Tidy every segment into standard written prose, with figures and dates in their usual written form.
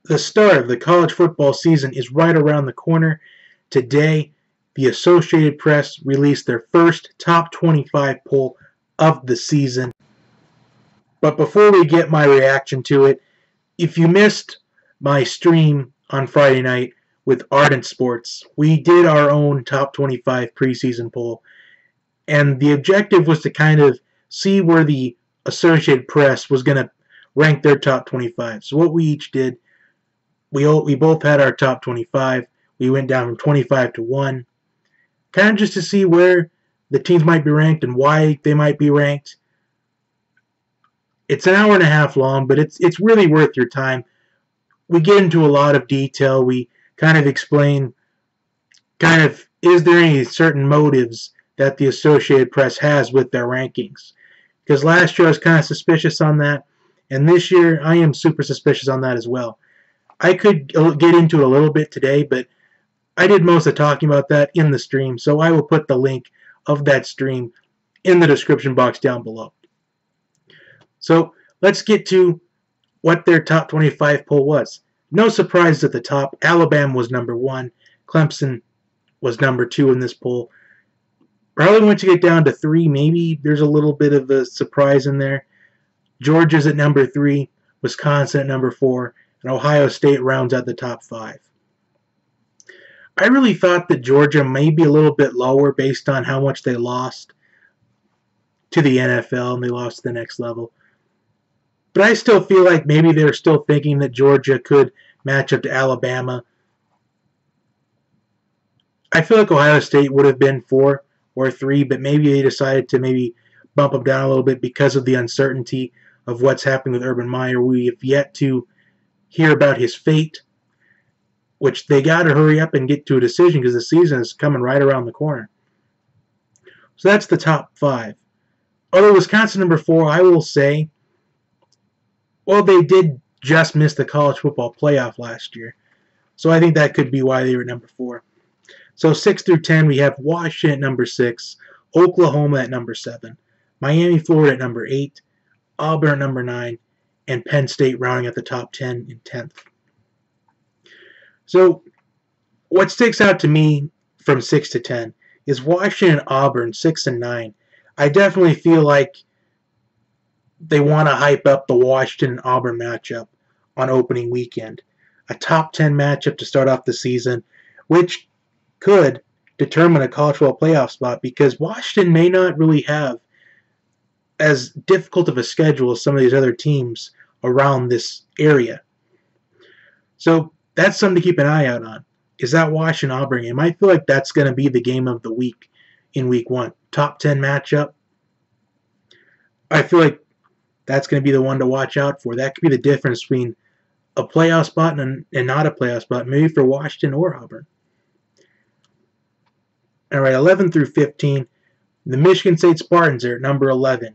The start of the college football season is right around the corner. Today, the Associated Press released their first top 25 poll of the season. But before we get my reaction to it, if you missed my stream on Friday night with Ardent Sports, we did our own top 25 preseason poll. And the objective was to kind of see where the Associated Press was going to rank their top 25. So what we each did, we both had our top 25. We went down from 25 to 1, kind of just to see where the teams might be ranked and why they might be ranked. It's an hour and a half long, but it's really worth your time. We get into a lot of detail. We kind of explain, is there any certain motives that the Associated Press has with their rankings? Because last year I was kind of suspicious on that, and this year I am super suspicious on that as well. I could get into it a little bit today, but I did most of the talking about that in the stream, so I will put the link of that stream in the description box down below. So let's get to what their top 25 poll was. No surprises at the top. Alabama was number 1. Clemson was number 2 in this poll. Probably once you get down to 3, maybe there's a little bit of a surprise in there. Georgia's at number 3, Wisconsin at number 4, and Ohio State rounds out the top 5. I really thought that Georgia may be a little bit lower based on how much they lost to the NFL and they lost to the next level. But I still feel like maybe they're still thinking that Georgia could match up to Alabama. I feel like Ohio State would have been 4 or 3, but maybe they decided to maybe bump them down a little bit because of the uncertainty of what's happening with Urban Meyer. We have yet to hear about his fate, which they got to hurry up and get to a decision because the season is coming right around the corner. So that's the top 5. Although Wisconsin number 4, I will say, well, they did just miss the college football playoff last year. So I think that could be why they were number 4. So 6 through 10, we have Washington at number 6, Oklahoma at number 7, Miami, Florida at number 8, Auburn at number 9, and Penn State rounding at the top 10 in 10th. So what sticks out to me from 6 to 10 is Washington and Auburn, 6 and 9. I definitely feel like they want to hype up the Washington and Auburn matchup on opening weekend. A top 10 matchup to start off the season, which could determine a college football playoff spot because Washington may not really have as difficult of a schedule as some of these other teams around this area. So that's something to keep an eye out on. Is that Washington-Auburn game? I feel like that's going to be the game of the week in week 1. Top 10 matchup. I feel like that's going to be the one to watch out for. That could be the difference between a playoff spot and not a playoff spot, maybe for Washington or Auburn. All right, 11 through 15. The Michigan State Spartans are at number 11.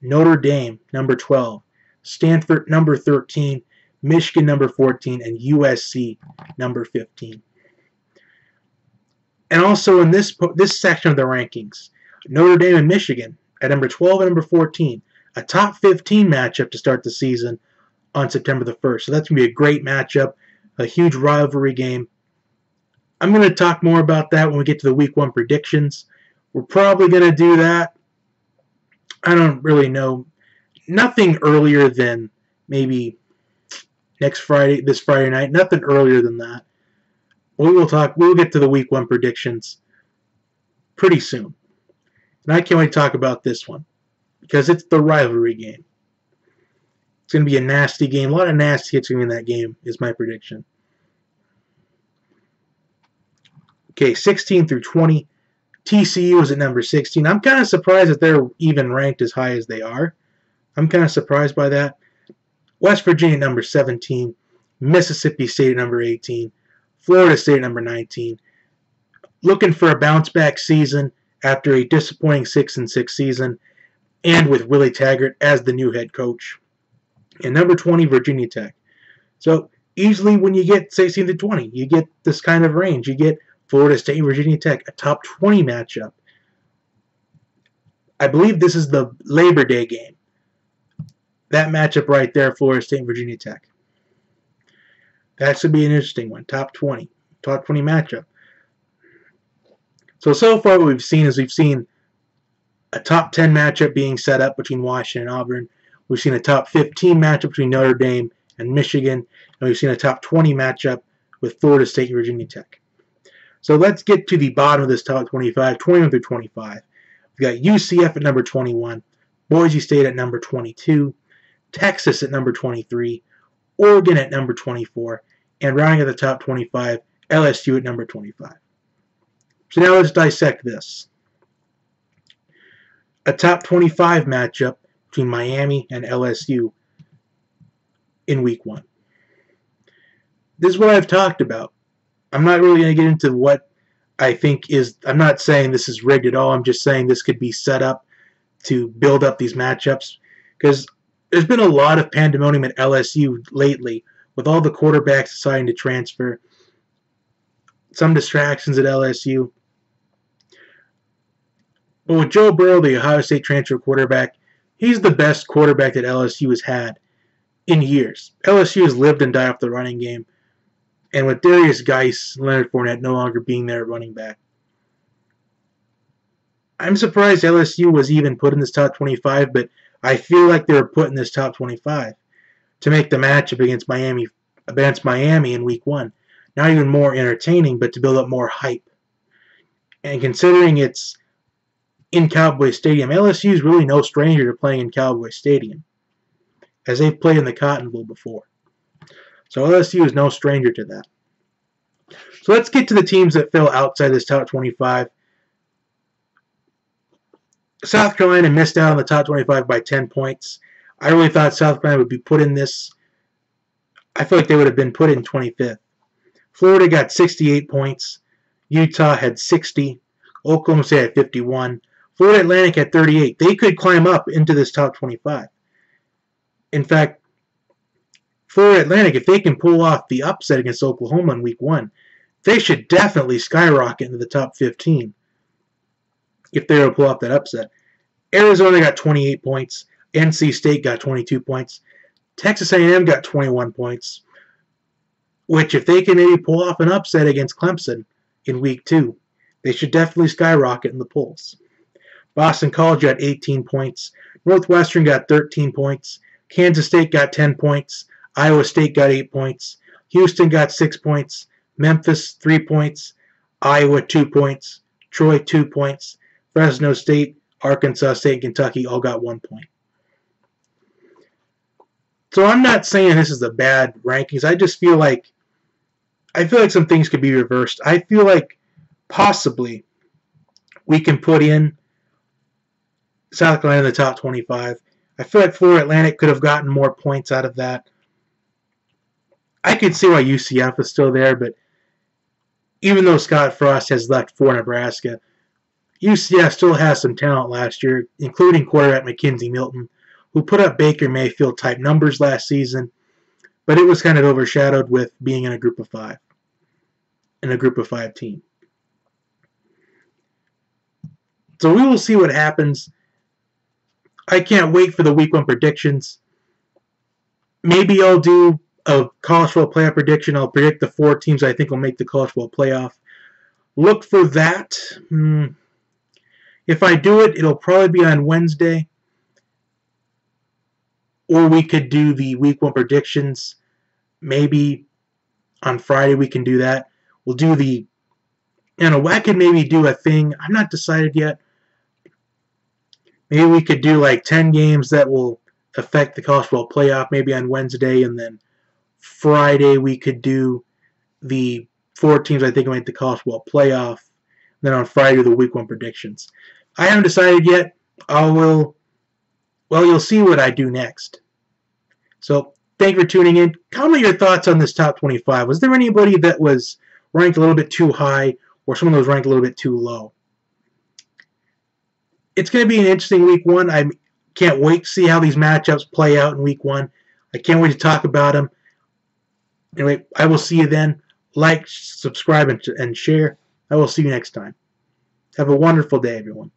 Notre Dame, number 12. Stanford, number 13. Michigan, number 14. And USC, number 15. And also in this section of the rankings, Notre Dame and Michigan at number 12 and number 14. A top 15 matchup to start the season on September the 1st. So that's going to be a great matchup, a huge rivalry game. I'm going to talk more about that when we get to the Week 1 predictions. We're probably going to do that. I don't really know. Nothing earlier than maybe this Friday night. Nothing earlier than that. We'll get to the Week 1 predictions pretty soon. And I can't wait to talk about this one because it's the rivalry game. It's going to be a nasty game. A lot of nasty hits in that game is my prediction. Okay, 16 through 20. TCU is at number 16. I'm kind of surprised that they're even ranked as high as they are. I'm kind of surprised by that. West Virginia at number 17. Mississippi State at number 18. Florida State at number 19. Looking for a bounce-back season after a disappointing 6-6 season, and with Willie Taggart as the new head coach. And number 20, Virginia Tech. So easily when you get 16 to 20, you get this kind of range. You get Florida State and Virginia Tech, a top 20 matchup. I believe this is the Labor Day game. That matchup right there, Florida State and Virginia Tech. That should be an interesting one. Top 20 matchup. So far what we've seen is we've seen a top 10 matchup being set up between Washington and Auburn. We've seen a top 15 matchup between Notre Dame and Michigan. And we've seen a top 20 matchup with Florida State and Virginia Tech. So let's get to the bottom of this top 25, 21 through 25. We've got UCF at number 21, Boise State at number 22, Texas at number 23, Oregon at number 24, and rounding at the top 25, LSU at number 25. So now let's dissect this. A top 25 matchup between Miami and LSU in week 1. This is what I've talked about. I'm not really going to get into what I think is, I'm not saying this is rigged at all. I'm just saying this could be set up to build up these matchups, because there's been a lot of pandemonium at LSU lately with all the quarterbacks deciding to transfer, some distractions at LSU. But with Joe Burrow, the Ohio State transfer quarterback, he's the best quarterback that LSU has had in years. LSU has lived and died off the running game. And with Darius Geis, Leonard Fournette no longer being there at running back, I'm surprised LSU was even put in this top 25, but I feel like they were put in this top 25 to make the matchup against Miami in week 1 not even more entertaining, but to build up more hype. And considering it's in Cowboy Stadium, LSU is really no stranger to playing in Cowboy Stadium, as they've played in the Cotton Bowl before. So LSU is no stranger to that. So let's get to the teams that fell outside this top 25. South Carolina missed out on the top 25 by 10 points. I really thought South Carolina would be put in this. I feel like they would have been put in 25th. Florida got 68 points. Utah had 60. Oklahoma State had 51. Florida Atlantic had 38. They could climb up into this top 25. In fact, Florida Atlantic, if they can pull off the upset against Oklahoma in week 1, they should definitely skyrocket into the top 15 if they were to pull off that upset. Arizona got 28 points. NC State got 22 points. Texas A&M got 21 points, which if they can maybe pull off an upset against Clemson in week 2, they should definitely skyrocket in the polls. Boston College got 18 points. Northwestern got 13 points. Kansas State got 10 points. Iowa State got 8 points. Houston got 6 points. Memphis, 3 points. Iowa, 2 points. Troy, 2 points. Fresno State, Arkansas State, and Kentucky all got 1 point. So I'm not saying this is a bad rankings. I just feel like some things could be reversed. I feel like possibly we can put in South Carolina in the top 25. I feel like Florida Atlantic could have gotten more points out of that. I could see why UCF is still there, but even though Scott Frost has left for Nebraska, UCF still has some talent last year, including quarterback McKenzie Milton, who put up Baker Mayfield-type numbers last season, but it was kind of overshadowed with being in a group of 5, in a group of 5 team. So we will see what happens. I can't wait for the week 1 predictions. Maybe I'll do a college football playoff prediction. I'll predict the 4 teams I think will make the college football playoff. Look for that. If I do it, it'll probably be on Wednesday. Or we could do the week 1 predictions. Maybe on Friday we can do that. We'll do the, I could maybe do a thing. I'm not decided yet. Maybe we could do like 10 games that will affect the college football playoff maybe on Wednesday, and then Friday we could do the 4 teams I think will make the college football playoff. Then on Friday the week 1 predictions. I haven't decided yet. You'll see what I do next. So thank you for tuning in. Comment your thoughts on this top 25. Was there anybody that was ranked a little bit too high, or someone that was ranked a little bit too low? It's going to be an interesting week 1. I can't wait to see how these matchups play out in week 1. I can't wait to talk about them. Anyway, I will see you then. Like, subscribe, and share. I will see you next time. Have a wonderful day, everyone.